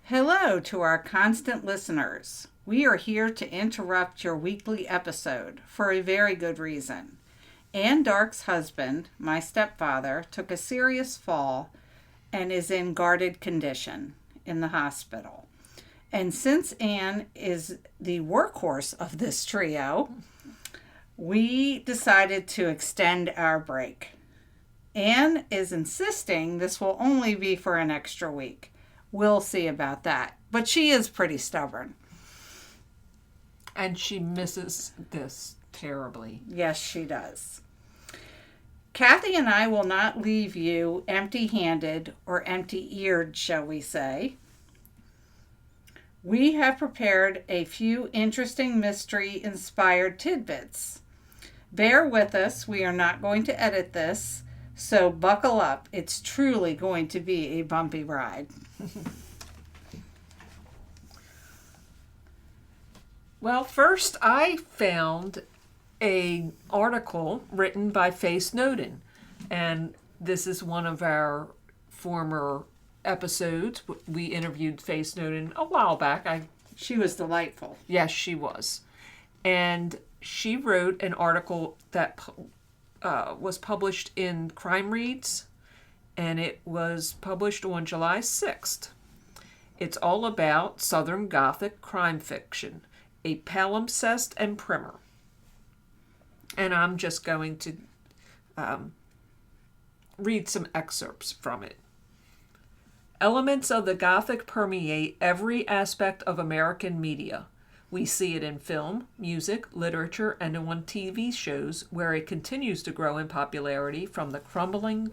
Hello to our constant listeners. We are here to interrupt your weekly episode for a very good reason. Anne Dark's husband, my stepfather, took a serious fall and is in guarded condition in the hospital. And since Anne is the workhorse of this trio, we decided to extend our break. Anne is insisting this will only be for an extra week. We'll see about that. But she is pretty stubborn. And she misses this terribly. Yes, she does. Kathy and I will not leave you empty-handed or empty-eared, shall we say. We have prepared a few interesting mystery-inspired tidbits. Bear with us. We are not going to edit this, so buckle up. It's truly going to be a bumpy ride. Well, first I found an article written by Faye Snowden, and this is one of our former episodes. We interviewed Faye Snowden a while back. She was delightful. Yes, she was. And she wrote an article that was published in Crime Reads, and it was published on July 6th. It's all about Southern Gothic crime fiction, a palimpsest and primer. And I'm just going to read some excerpts from it. Elements of the Gothic permeate every aspect of American media. We see it in film, music, literature, and on TV shows, where it continues to grow in popularity from the crumbling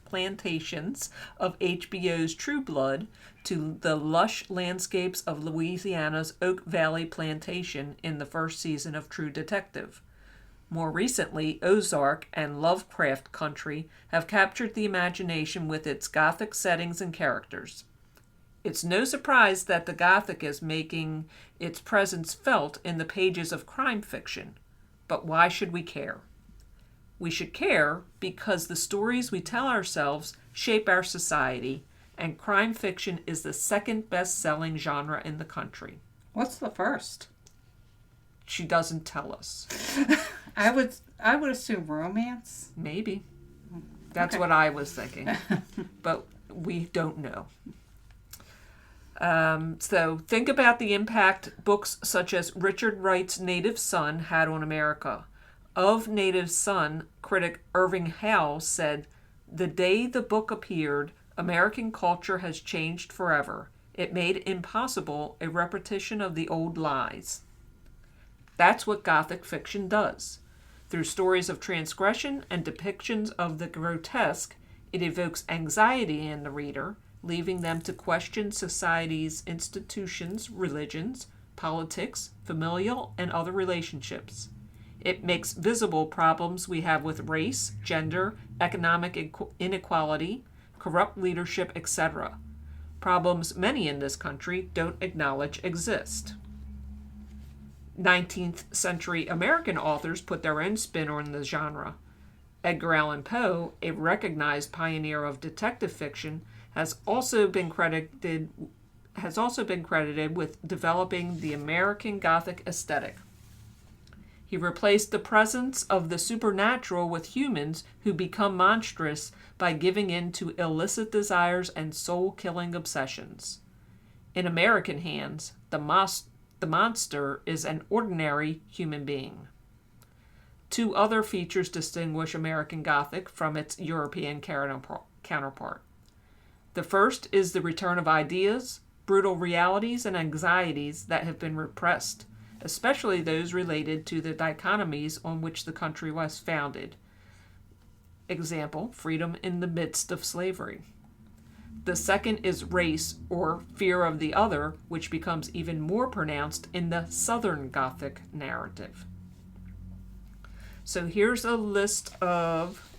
plantations of HBO's True Blood to the lush landscapes of Louisiana's Oak Valley Plantation in the first season of True Detective. More recently, Ozark and Lovecraft Country have captured the imagination with its Gothic settings and characters. It's no surprise that the Gothic is making its presence felt in the pages of crime fiction. But why should we care? We should care because the stories we tell ourselves shape our society, and crime fiction is the second best-selling genre in the country. What's the first? She doesn't tell us. I would assume romance. Maybe. That's Okay. what I was thinking. But we don't know. So think about the impact books such as Richard Wright's Native Son had on America. Of Native Son, critic Irving Howe said, "The day the book appeared, American culture has changed forever. It made impossible a repetition of the old lies." That's what Gothic fiction does. Through stories of transgression and depictions of the grotesque, it evokes anxiety in the reader, leaving them to question society's institutions, religions, politics, familial, and other relationships. It makes visible problems we have with race, gender, economic inequality, corrupt leadership, etc. Problems many in this country don't acknowledge exist. 19th century American authors put their own spin on the genre. Edgar Allan Poe, a recognized pioneer of detective fiction, has also been credited with developing the American Gothic aesthetic. He replaced the presence of the supernatural with humans who become monstrous by giving in to illicit desires and soul-killing obsessions. In American hands, the monster is an ordinary human being. Two other features distinguish American Gothic from its European counterpart. The first is the return of ideas, brutal realities, and anxieties that have been repressed, especially those related to the dichotomies on which the country was founded. Example, freedom in the midst of slavery. The second is race, or fear of the other, which becomes even more pronounced in the Southern Gothic narrative. So here's a list of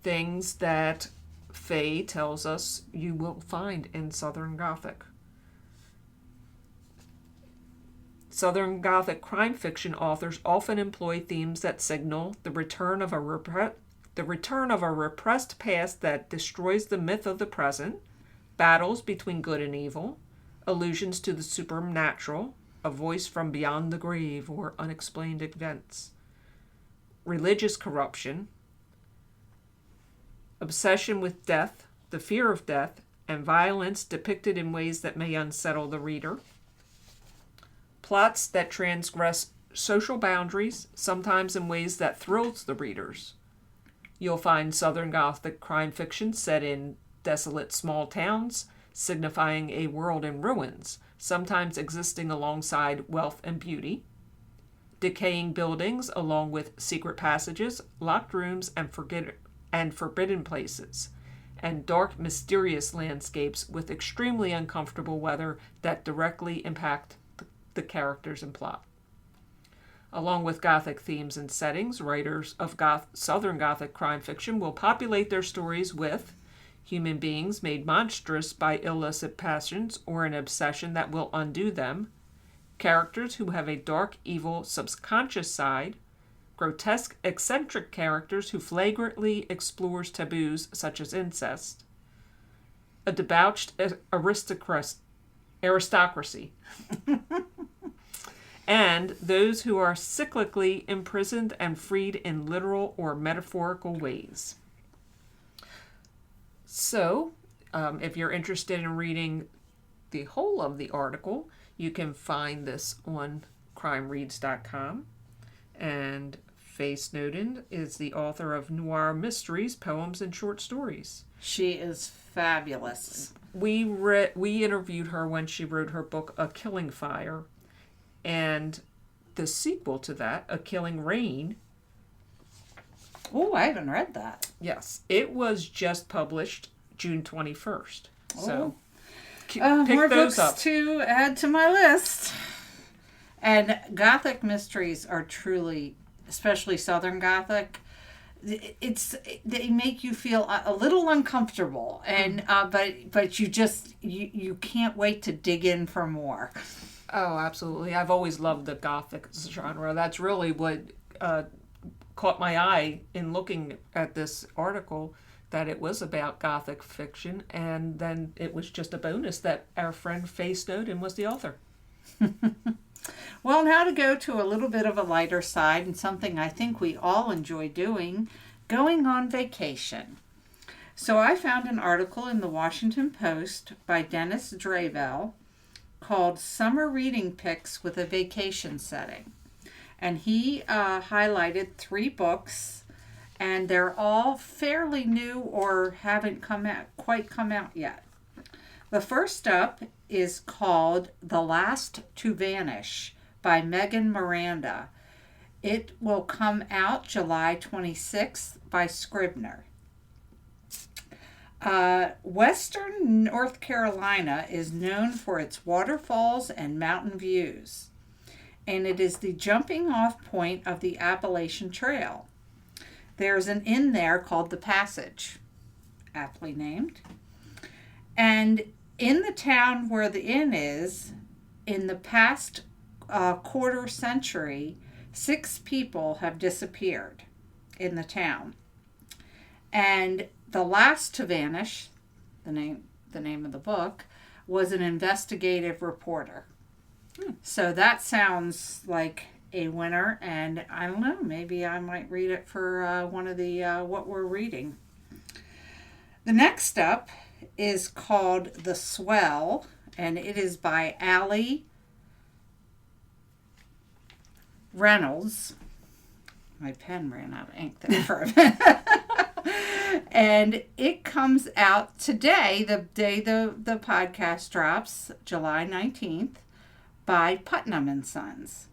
things that Faye tells us you will find in Southern Gothic. Southern Gothic crime fiction authors often employ themes that signal the return of a repressed past that destroys the myth of the present, battles between good and evil, allusions to the supernatural, a voice from beyond the grave, or unexplained events, religious corruption, obsession with death, the fear of death, and violence depicted in ways that may unsettle the reader, plots that transgress social boundaries, sometimes in ways that thrills the readers. You'll find Southern Gothic crime fiction set in desolate small towns, signifying a world in ruins, sometimes existing alongside wealth and beauty, decaying buildings along with secret passages, locked rooms, and forbidden places, and dark, mysterious landscapes with extremely uncomfortable weather that directly impact the characters and plot. Along with Gothic themes and settings, writers of Southern Gothic crime fiction will populate their stories with human beings made monstrous by illicit passions or an obsession that will undo them, characters who have a dark, evil, subconscious side, grotesque, eccentric characters who flagrantly explores taboos such as incest, a debauched aristocracy, and those who are cyclically imprisoned and freed in literal or metaphorical ways. So, if you're interested in reading the whole of the article, you can find this on crimereads.com. And Faye Snowden is the author of Noir Mysteries, Poems, and Short Stories. She is fabulous. We interviewed her when she wrote her book, A Killing Fire. And the sequel to that, A Killing Rain. Oh, I haven't read that. Yes, it was just published June 21st. So pick more those books up to add to my list. And Gothic mysteries are truly, especially Southern Gothic, they make you feel a little uncomfortable, and but you can't wait to dig in for more. Oh, absolutely. I've always loved the Gothic genre. That's really what caught my eye in looking at this article, that it was about Gothic fiction, and then it was just a bonus that our friend Faye Snowden was the author. Well, now to go to a little bit of a lighter side, and something I think we all enjoy doing, going on vacation. So I found an article in the Washington Post by Dennis Dravel called Summer Reading Picks with a Vacation Setting. And he highlighted 3 books, and they're all fairly new or haven't quite come out yet. The first up is called The Last to Vanish by Megan Miranda. It will come out July 26th by Scribner. Western North Carolina is known for its waterfalls and mountain views, and it is the jumping off point of the Appalachian Trail. There's an inn there called The Passage, aptly named. And in the town where the inn is, in the past quarter century, 6 people have disappeared in the town. And The Last to Vanish, the name of the book, was an investigative reporter. So that sounds like a winner, and I don't know, maybe I might read it for one of the what we're reading. The next up is called The Swell, and it is by Allie Reynolds. My pen ran out of ink there for a minute. And it comes out today, the day the podcast drops, July 19th, by Putnam and Sons.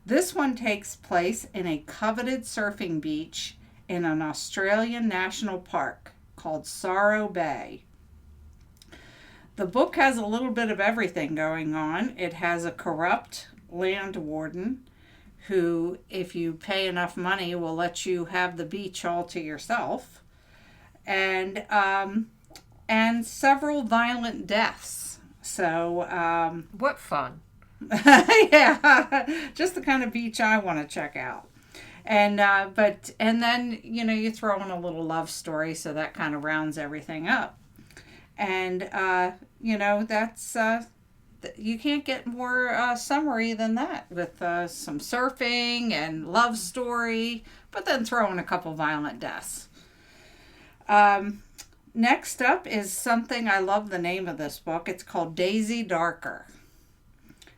This one takes place in a coveted surfing beach in an Australian national park called Sorrow Bay. The book has a little bit of everything going on. It has a corrupt land warden who, if you pay enough money, will let you have the beach all to yourself, and several violent deaths. So what fun! Yeah, just the kind of beach I want to check out. And then you throw in a little love story, so that kind of rounds everything up. And, that's, you can't get more summary than that with some surfing and love story, but then throw in a couple violent deaths. Next up is something, I love the name of this book. It's called Daisy Darker.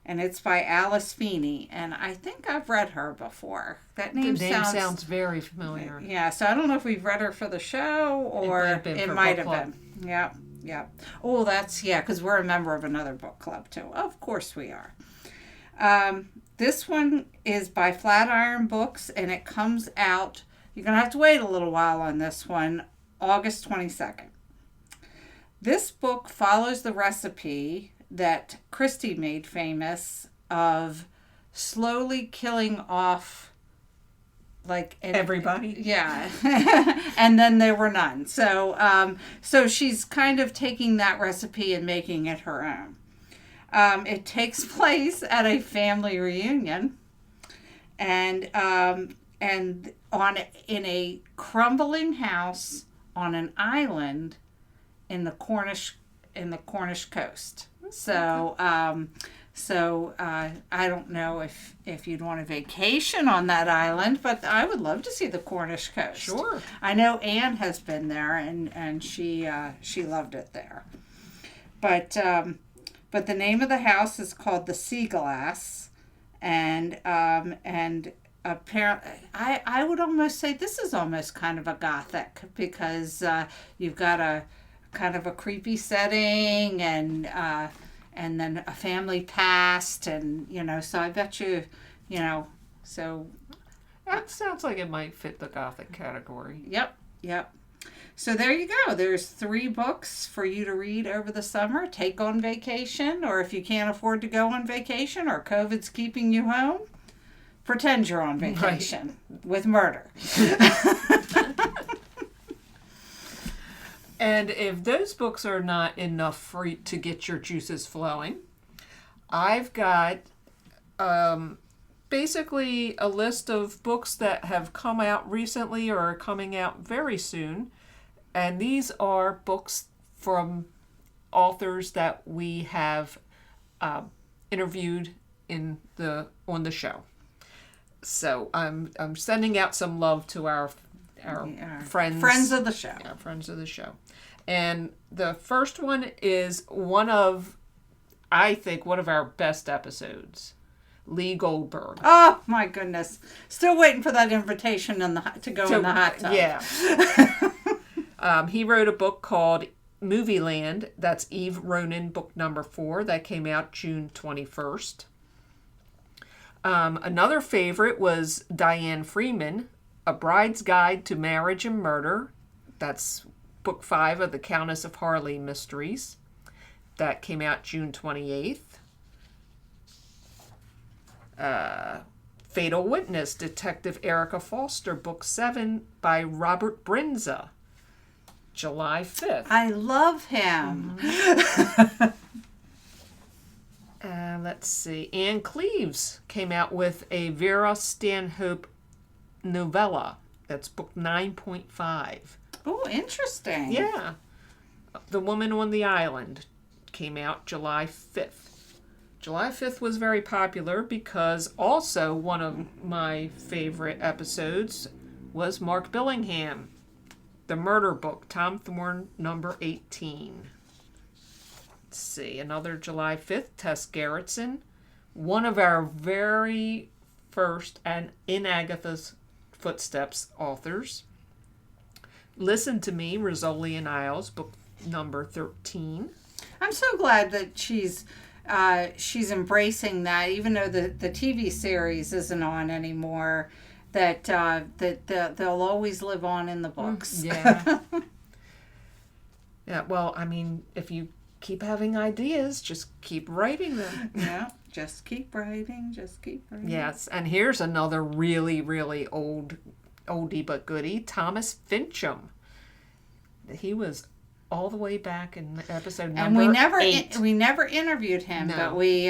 And it's by Alice Feeney. And I think I've read her before. That name, sounds very familiar. Yeah, so I don't know if we've read her for the show or it might have been. Yeah, yeah. Oh, because we're a member of another book club too. Of course we are. This one is by Flatiron Books, and it comes out, you're going to have to wait a little while on this one, August 22nd. This book follows the recipe that Christie made famous of slowly killing off everybody. Yeah. And then there were none. So she's kind of taking that recipe and making it her own. It takes place at a family reunion and in a crumbling house on an island in the Cornish coast. So I don't know if you'd want a vacation on that island, but I would love to see the Cornish coast. Sure. I know Anne has been there, and she loved it there. But the name of the house is called the Sea Glass, and apparently I would almost say this is almost kind of a gothic because you've got a kind of a creepy setting and then a family past and so I bet you so that sounds like it might fit the gothic category. Yep. So there you go. There's 3 books for you to read over the summer. Take on vacation, or if you can't afford to go on vacation or COVID's keeping you home, pretend you're on vacation with murder. And if those books are not enough for you to get your juices flowing, I've got basically a list of books that have come out recently or are coming out very soon. And these are books from authors that we have interviewed on the show. So I'm sending out some love to our friends of the show. Yeah, friends of the show. And the first one is one of our best episodes. Lee Goldberg. Oh my goodness! Still waiting for that invitation to go in the hot tub. Yeah. He wrote a book called Movie Land. That's Eve Ronin, book number 4. That came out June 21st. Another favorite was Diane Freeman, A Bride's Guide to Marriage and Murder. That's book 5 of the Countess of Harley mysteries. That came out June 28th. Fatal Witness, Detective Erica Foster, book 7 by Robert Brinza. July 5th. I love him. Let's see. Anne Cleves came out with a Vera Stanhope novella. That's book 9.5. Oh, interesting. Yeah. The Woman on the Island came out July 5th. July 5th was very popular because also one of my favorite episodes was Mark Billingham. The Murder Book, Tom Thorne, number 18. Let's see, another July 5th, Tess Gerritsen, one of our very first and in Agatha's Footsteps authors. Listen to Me, Rizzoli and Isles, book number 13. I'm so glad that she's embracing that, even though the TV series isn't on anymore. That they'll always live on in the books. Yeah. Yeah. Well, I mean, if you keep having ideas, just keep writing them. Yeah. Just keep writing. Yes. And here's another really, really oldie but goodie. Thomas Fincham. He was all the way back in episode and number 8. We never interviewed him, No. but we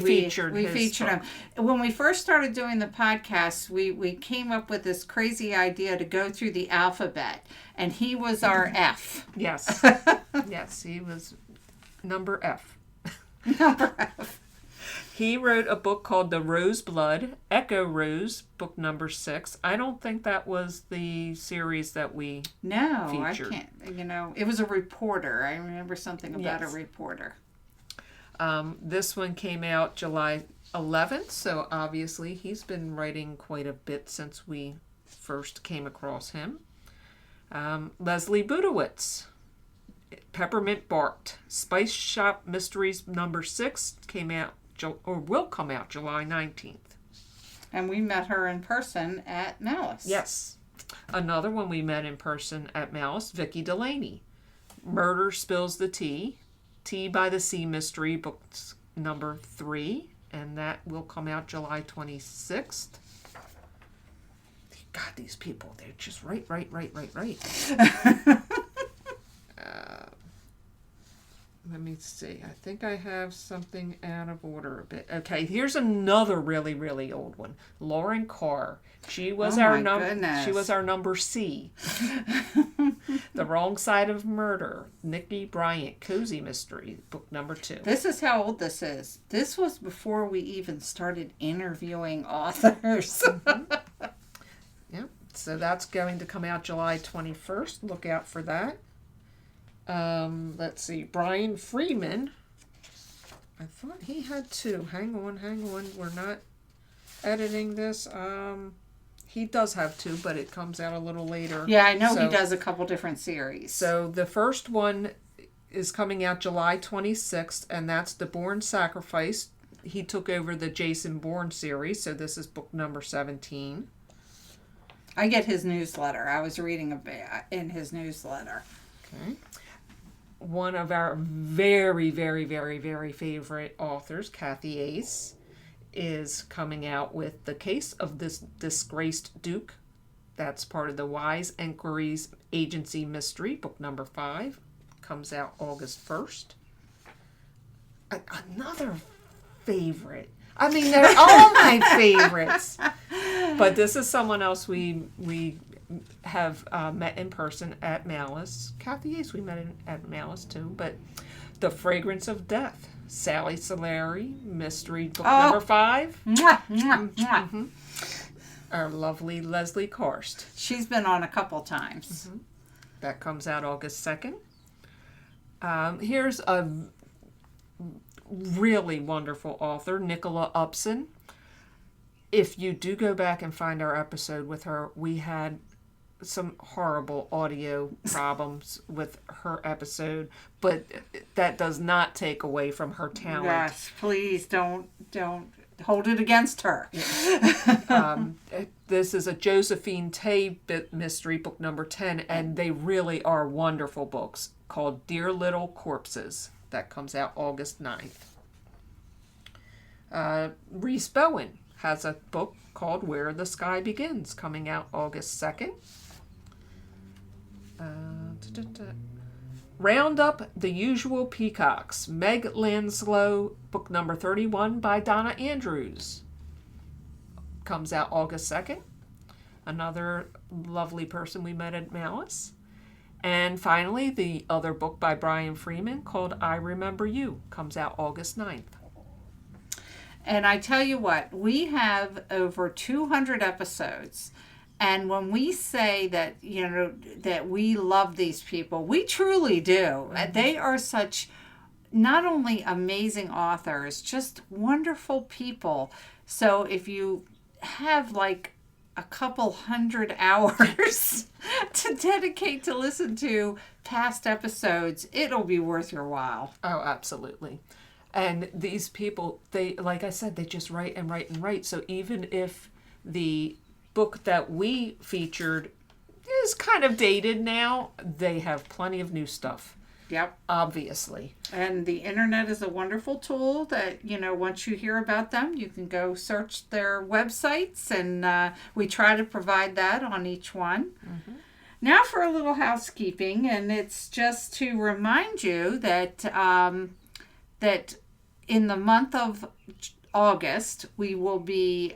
featured him. When we first started doing the podcast, we came up with this crazy idea to go through the alphabet, and he was our F. Yes. Yes, he was number F. Number F. He wrote a book called The Rose Blood, Echo Rose, book number 6. I don't think that was the series that we featured. I can't. It was a reporter. I remember something about a reporter. This one came out July 11th, so obviously he's been writing quite a bit since we first came across him. Leslie Budowitz, Peppermint Barked, Spice Shop Mysteries number 6 will come out July 19th. And we met her in person at Malice. Yes. Another one we met in person at Malice, Vicki Delaney. Murder Spills the Tea. Tea by the Sea Mystery, book number 3. And that will come out July 26th. God, these people, they're just right. Let me see. I think I have something out of order a bit. Okay, here's another really, really old one. Lauren Carr. She was our number C. The Wrong Side of Murder. Nikki Bryant. Cozy Mystery. Book number 2. This is how old this is. This was before we even started interviewing authors. Yep. So that's going to come out July 21st. Look out for that. Let's see. Brian Freeman. I thought he had 2. Hang on. We're not editing this. He does have 2, but it comes out a little later. Yeah, I know he does a couple different series. So the first one is coming out July 26th, and that's The Bourne Sacrifice. He took over the Jason Bourne series, so this is book number 17. I get his newsletter. I was reading a bit in his newsletter. Okay. One of our very, very, very, very favorite authors, Kathy Ace, is coming out with The Case of this Disgraced Duke. That's part of the Wise Enquiries Agency Mystery, book number 5. Comes out August 1st. Another favorite. I mean, they're all my favorites. But this is someone else we have met in person at Malice. Kathy Ace, we met at Malice too. But The Fragrance of Death. Sally Solari, Mystery, book number 5. Mwah, mwah, mwah. Mm-hmm. Our lovely Leslie Karst. She's been on a couple times. Mm-hmm. That comes out August 2nd. Here's a really wonderful author, Nicola Upson. If you do go back and find our episode with her, we had some horrible audio problems with her episode, but that does not take away from her talent. Yes, please don't hold it against her. This is a Josephine Tay mystery, book number 10, and they really are wonderful books called Dear Little Corpses. That comes out August 9th. Reese Bowen has a book called Where the Sky Begins, coming out August 2nd. Round Up the Usual Peacocks, Meg Lanslow, book number 31 by Donna Andrews. Comes out August 2nd. Another lovely person we met at Malice. And finally, the other book by Brian Freeman called I Remember You comes out August 9th. And I tell you what, we have over 200 episodes. And when we say that, that we love these people, we truly do. Mm-hmm. They are such not only amazing authors, just wonderful people. So if you have like a couple hundred hours to dedicate to listen to past episodes, it'll be worth your while. Oh, absolutely. And these people, they, like I said, they just write and write and write. So even if the book that we featured is kind of dated now, they have plenty of new stuff. Yep. Obviously. And the internet is a wonderful tool that, once you hear about them, you can go search their websites, and we try to provide that on each one. Now for a little housekeeping, and it's just to remind you that that in the month of August we will be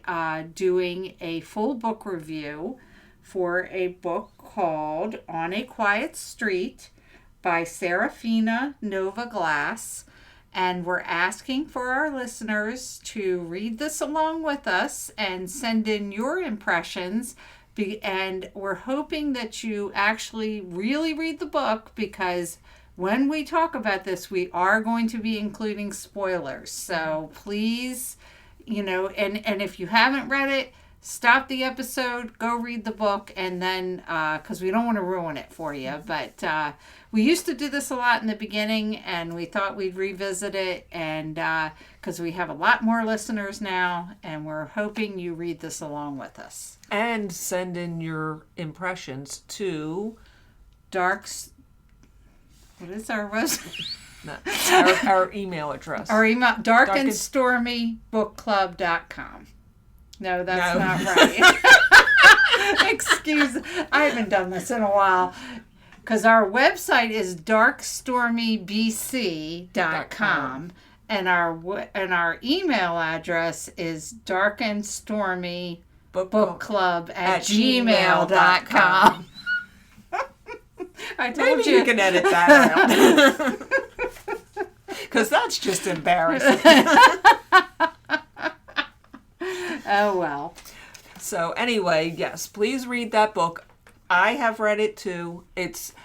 doing a full book review for a book called On a Quiet Street by Serafina Nova Glass. And we're asking for our listeners to read this along with us and send in your impressions. And we're hoping that you actually really read the book, because when we talk about this, we are going to be including spoilers. So please, and if you haven't read it, stop the episode, go read the book, and then, because we don't want to ruin it for you. But we used to do this a lot in the beginning, and we thought we'd revisit it, and because we have a lot more listeners now, and we're hoping you read this along with us. And send in your impressions to Dark's. What is our website? No, our email address. Our email, darkandstormybookclub.com. No, that's not right. Excuse, I haven't done this in a while. Because our website is darkstormybc.com, and our email address is darkandstormybookclub@gmail.com. I told Maybe you can edit that out. Because that's just embarrassing. Oh, well. So anyway, yes, please read that book. I have read it too.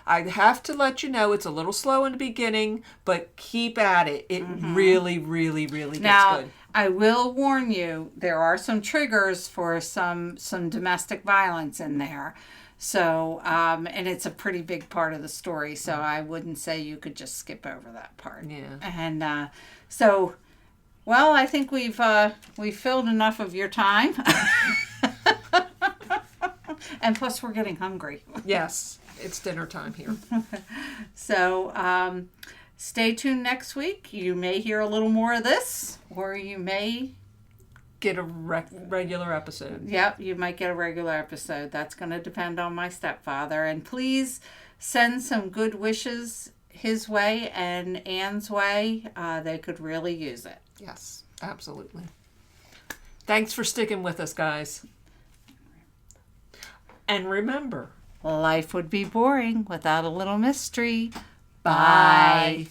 I have to let you know it's a little slow in the beginning, but keep at it. It really, really, really gets good. I will warn you, there are some triggers for some domestic violence in there. So, and it's a pretty big part of the story, so I wouldn't say you could just skip over that part. Yeah. And so, well, I think we've filled enough of your time. And plus, we're getting hungry. Yes, it's dinner time here. So, stay tuned next week. You may hear a little more of this, or you may get a regular episode. Yep, you might get a regular episode. That's going to depend on my stepfather. And please send some good wishes his way and Anne's way. They could really use it. Yes, absolutely. Thanks for sticking with us, guys. And remember, life would be boring without a little mystery. Bye.